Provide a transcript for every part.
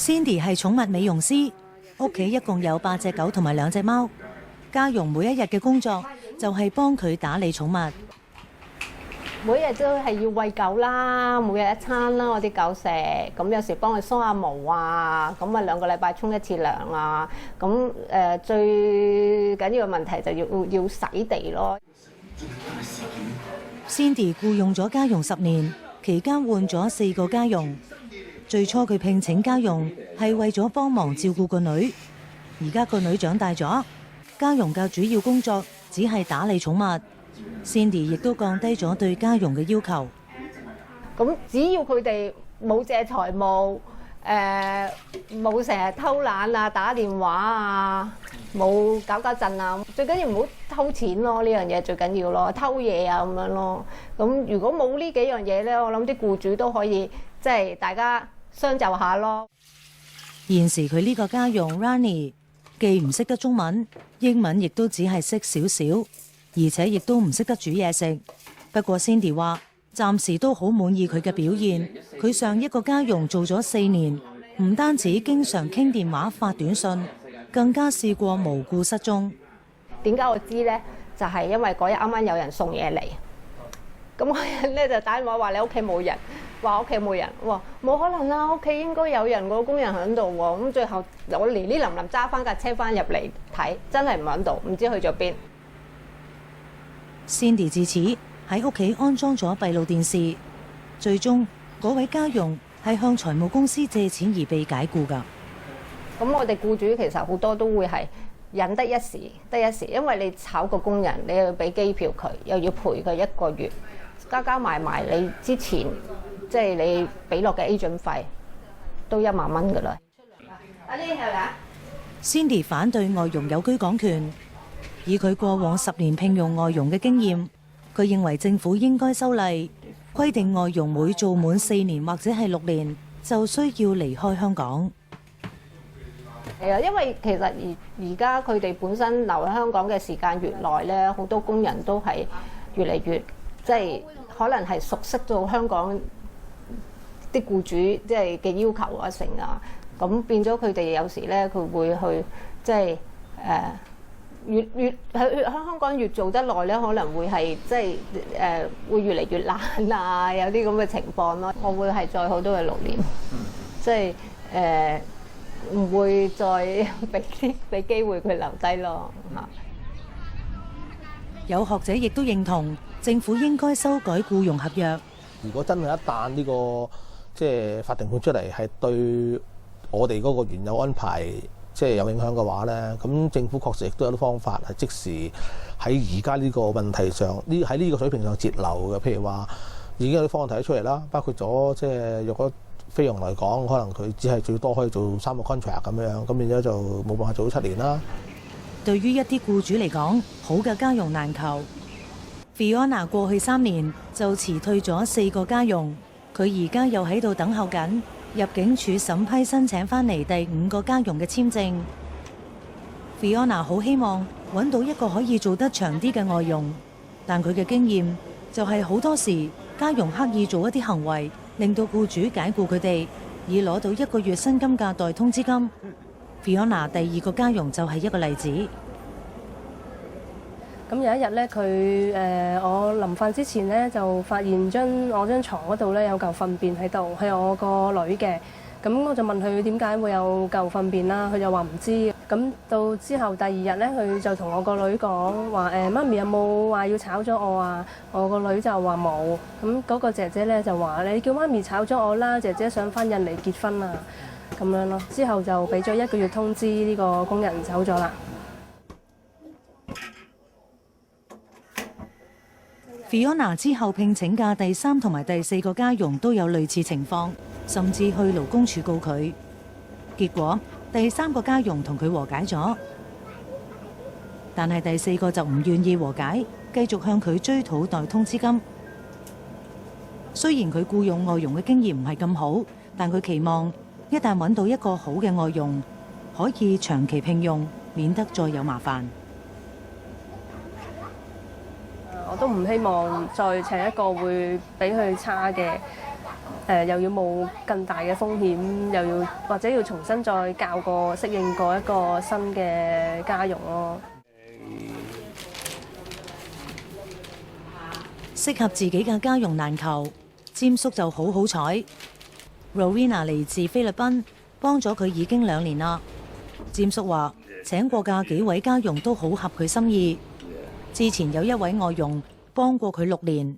Cindy 係寵物美容師，屋企一共有8隻狗同埋2隻貓。家傭每一日嘅工作就係幫佢打理寵物。每日都係要餵狗啦，每日一餐啦，我啲狗食。咁有時幫佢梳下毛啊，咁啊2個禮拜沖1次涼啊。咁最緊要嘅問題就要洗地咯。Cindy 僱用咗家傭10年，期間換咗4個家傭。最初佢聘請家傭係為咗幫忙照顧個女，而家個女長大咗，家傭嘅主要工作只係打理寵物。Cindy 亦都降低咗對家傭嘅要求。咁只要佢哋冇借財務，冇成日偷懶啊、打電話啊、冇搞震啊，最緊要唔好偷錢咯，呢樣嘢最緊要咯，偷嘢啊咁樣咯。咁如果冇呢幾樣嘢咧，我諗啲僱主都可以即係大家相就下咯。現時佢呢個家傭 Rani 既唔識得中文，英文亦都只係識少少，而且亦都唔識得煮嘢食。不過 Cindy 話暫時都好滿意佢嘅表現。佢上一個家傭做咗4年，唔單止經常傾電話發短信，更加試過無故失蹤。點解我知呢？就係因為嗰日啱啱有人送嘢嚟，咁嗰人咧就打電話話你屋企冇人，話屋企冇人，哇冇可能啦，屋企應該有人，個工人喺度喎。咁最後我連呢林揸翻架車翻入嚟睇，真係唔喺度，唔知去咗邊。Cindy 自此喺屋企安裝咗閉路電視，最終嗰位家傭係向財務公司借錢而被解僱㗎。咁我哋僱主其實好多都會係忍得一時得一時，因為你炒個工人，你又要俾機票佢，又要賠佢1個月，加埋你之前即係你俾落嘅 agent 費都1萬蚊㗎啦。阿呢係咪啊 Cindy 反對外傭有居港權。以佢過往10年聘用外傭嘅經驗，佢認為政府應該修例，規定外傭每做滿4年或者係6年，就需要離開香港。係啊，因為其實而家佢哋本身留喺香港嘅時間越耐咧，好多工人都係越嚟越即係可能係熟悉到香港啲僱主即係嘅要求啊成啊，咁變咗佢哋有時咧佢會去即係越喺香港越做得耐咧，可能會係即係會越嚟越懶啊，有啲咁嘅情況咯。我會係再好多嘅6年，即係唔會再俾機會佢留低咯嚇。有學者亦都認同政府應該修改僱傭合約。如果真係一旦呢個即係法定判出嚟係對我哋嗰個原有安排即係有影響嘅話咧，咁政府確實亦都有啲方法係即時喺而家呢個問題上，喺呢個水平上節流嘅。譬如話已經有啲方案提出嚟啦，包括咗即係若果菲傭嚟講，可能佢只係最多可以做3個 contract 咁樣，咁變咗就冇辦法做到7年啦。對於一啲僱主嚟講，好嘅家傭難求。Fiona 過去3年就辭退咗4個家傭，佢而家又喺度等候緊入境處審批申請返嚟第5個家傭嘅簽證。Fiona 好希望揾到一個可以做得長啲嘅外傭，但佢嘅經驗就係好多時家傭刻意做一啲行為，令到僱主解僱佢哋，以攞到1個月薪金嘅代通知金。Fiona 第2個家傭就係一個例子。咁有一日咧，我臨瞓之前咧就發現我張床嗰度咧有嚿糞便喺度，係我個女嘅。咁我就問佢點解會有嚿糞便啦，佢就話唔知。咁到之後第2日咧，佢就同我個女講話媽咪有冇話要炒咗我啊？我個女就話冇。咁嗰個姐姐咧就話你叫媽咪炒咗我啦，姐姐想返印尼結婚啊，咁樣咯。之後就俾咗1個月通知，呢個工人走咗啦。Fiona 之後聘請嘅第3同埋第4個家傭都有類似情況，甚至去勞工處告佢。結果第3個家傭同佢和解咗，但係第4個就唔願意和解，繼續向佢追討代通知金。雖然佢僱用外傭嘅經驗唔係咁好，但佢期望一旦揾到一個好嘅外傭，可以長期聘用，免得再有麻煩。我都唔希望再請一個會比佢差嘅又要冒更大嘅風險，又要或者要重新再教過適應過一個新嘅家傭咯。適合自己嘅家傭難求，詹叔就好好彩。Rowena 嚟自菲律賓，幫咗佢已經2年啦。詹叔話請過嘅幾位家傭都好合佢心意。之前有一位外傭幫過佢6年，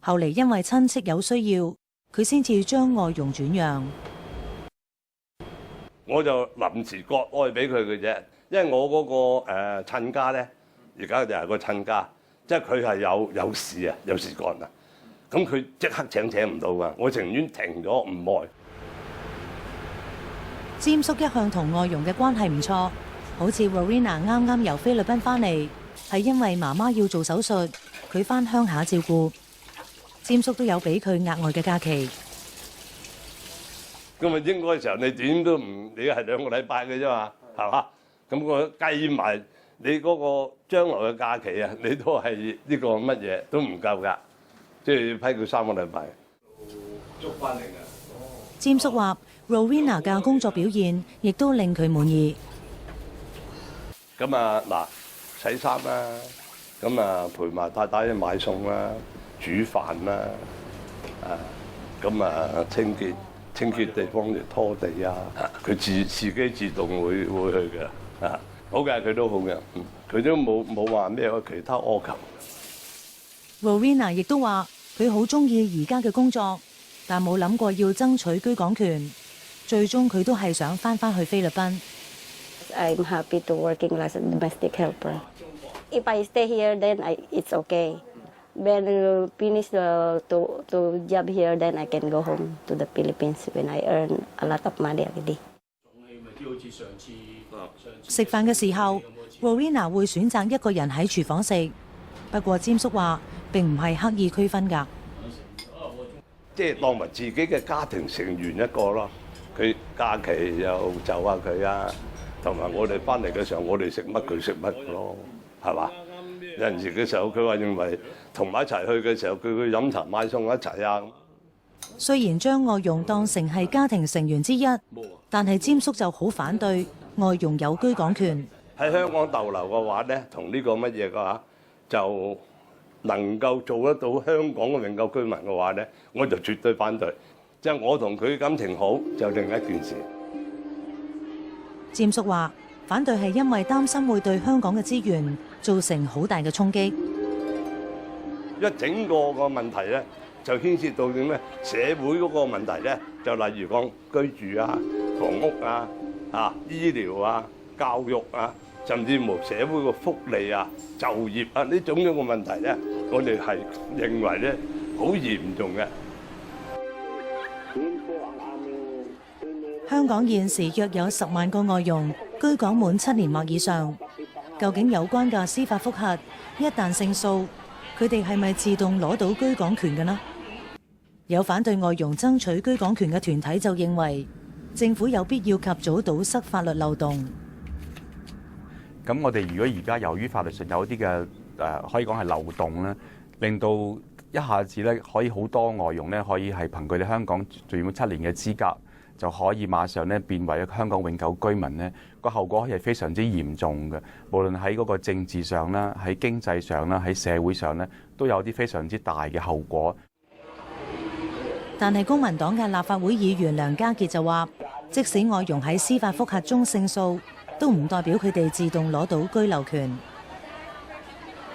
後嚟因為親戚有需要，佢先至將外傭轉讓。我就臨時割愛俾佢嘅啫，因為我嗰個親家咧，而家就係個親家。即係佢係有事啊，有事幹啊，咁佢即刻請唔到㗎，我情願停咗唔愛。詹叔一向同外傭嘅關係唔錯，好似 Rowena 啱啱由菲律賓翻嚟，係因為媽媽要做手術，佢翻鄉下照顧。詹叔都有俾佢額外嘅假期。咁啊應該嘅時候你點都唔，你係2個禮拜嘅啫嘛，係嘛？咁我計埋。你嗰個將來嘅假期啊，你都係呢個乜嘢都唔夠㗎，即係要批佢3個禮拜。捉翻嚟㗎。詹叔話 Rowena 嘅工作表現亦都令佢滿意。咁啊嗱，洗衫啦，咁啊陪埋太太去買餸啦、煮飯啦，咁啊清潔地方嚟拖地啊，佢自己自動會去嘅啊。好嘅，佢都好嘅，佢都冇話咩其他苛求。Rowena 亦都話佢好中意而家嘅工作，但冇諗過要爭取居港權。最終佢都係想翻去菲律賓。I'm happy to working as a domestic helper. If I stay here, then it's okay. When I finish the job here, then I can go home to the Philippines when I earn a lot of money already. 食飯嘅時候 ，Rowena 會選擇一個人喺廚房食。不過詹叔話並唔係刻意區分㗎，即係當為自己嘅家庭成員一個咯。佢假期又就下佢啊，同埋我哋翻嚟嘅時候，我哋食乜佢食乜咯，係嘛？有陣時嘅時候，佢話認為同埋一齊去嘅時候，佢去飲茶買餸一齊啊。雖然將外傭當成係家庭成員之一，但係詹叔就好反對外傭有居港權。喺香港逗留嘅話咧，同呢個乜嘢嘅話，就能夠做得到香港嘅永久居民嘅話咧，我就絕對反對。即係我同佢感情好，就另一件事。詹叔話反對係因為擔心會對香港嘅資源造成好大嘅衝擊。一整個問題咧，就牽涉到點咧？社會嗰個問題咧，就例如講居住啊、房屋啊、醫療啊、教育啊，甚至乎社會個福利啊、就業啊呢種樣嘅問題咧，我哋係認為咧好嚴重嘅。香港現時約有10萬個外傭居港滿7年或以上，究竟有關嘅司法覆核一旦勝訴，佢哋係咪自動攞到居港權嘅呢？有反對外傭爭取居港權嘅團體就認為，政府有必要及早堵塞法律漏洞。咁我哋如果而家由於法律上有啲嘅可以講係漏洞咧，令到一下子咧可以好多外傭咧可以係憑佢哋香港住滿7年嘅資格，就可以馬上咧變為香港永久居民咧，個後果係非常之嚴重嘅。無論喺嗰個政治上啦、喺經濟上啦、喺社會上咧，都有啲非常之大嘅後果。但係公民黨嘅立法會議員梁家傑就話，即使外傭喺司法覆核中勝訴，都唔代表佢哋自動攞到居留權。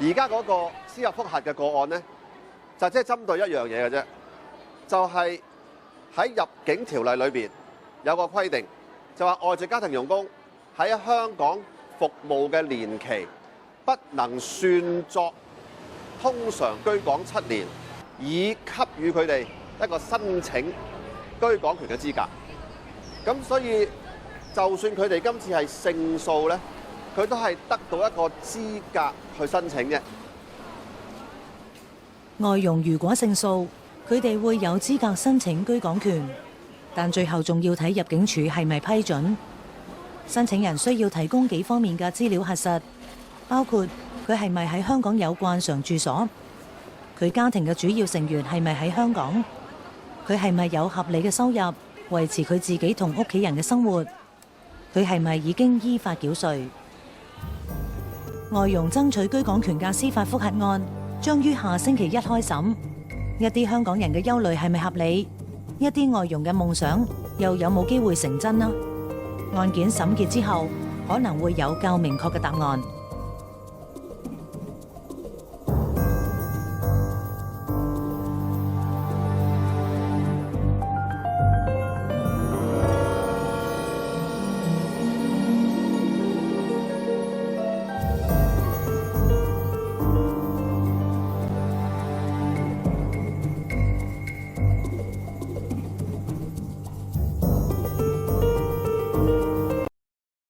而家嗰個司法覆核嘅個案呢，就即係針對一樣嘢嘅啫，就係喺入境條例裏邊有個規定，就話外籍家庭傭工喺香港服務嘅年期不能算作通常居港7年，以給予佢哋一個申請居港權嘅資格。咁所以就算佢哋今次係勝訴呢，佢都係得到一個資格去申請嘅。外傭如果勝訴，佢哋會有資格申請居港權，但最後仲要睇入境處係咪批准。申請人需要提供幾方面嘅資料核實，包括佢係咪喺香港有慣常住所，佢家庭嘅主要成員係咪喺香港，佢係咪有合理嘅收入維持佢自己同屋企人嘅生活？佢係咪已經依法繳稅？外傭爭取居港權嘅司法覆核案將於下星期一開審。一啲香港人嘅憂慮係咪合理？一啲外傭嘅夢想又有冇機會成真呢？案件審結之後，可能會有較明確嘅答案。